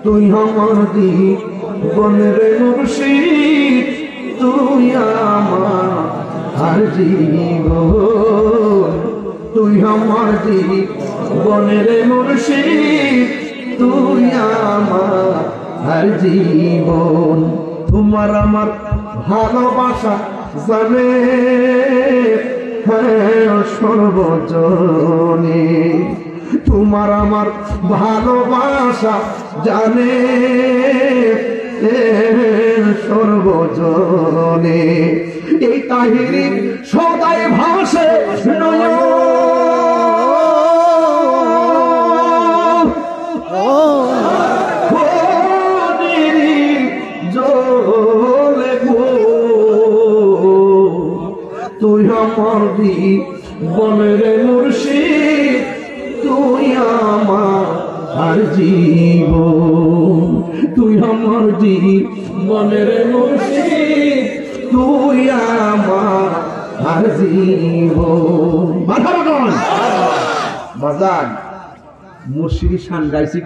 তুই আমার জীবনের মুর্শিদ, তুই আমার জীবন, তুই আমার জীবনের মুর্শিদ, তুই আমার জীবন। তোমার আমার ভালোবাসা জানে হ্যাঁ সর্বজনে, তোমার আমার ভালোবাসা জানে সর্বজনে। এই তাহিরি সদাই ভাসে নয়ন, তুই আমার জীবনের মুর্শিদ, তুই আমার জীবন, তুই আমার জীবনের মুর্শিদ, তুই আমার জীবন। বাজান মুর্শিদি শান গাইছি।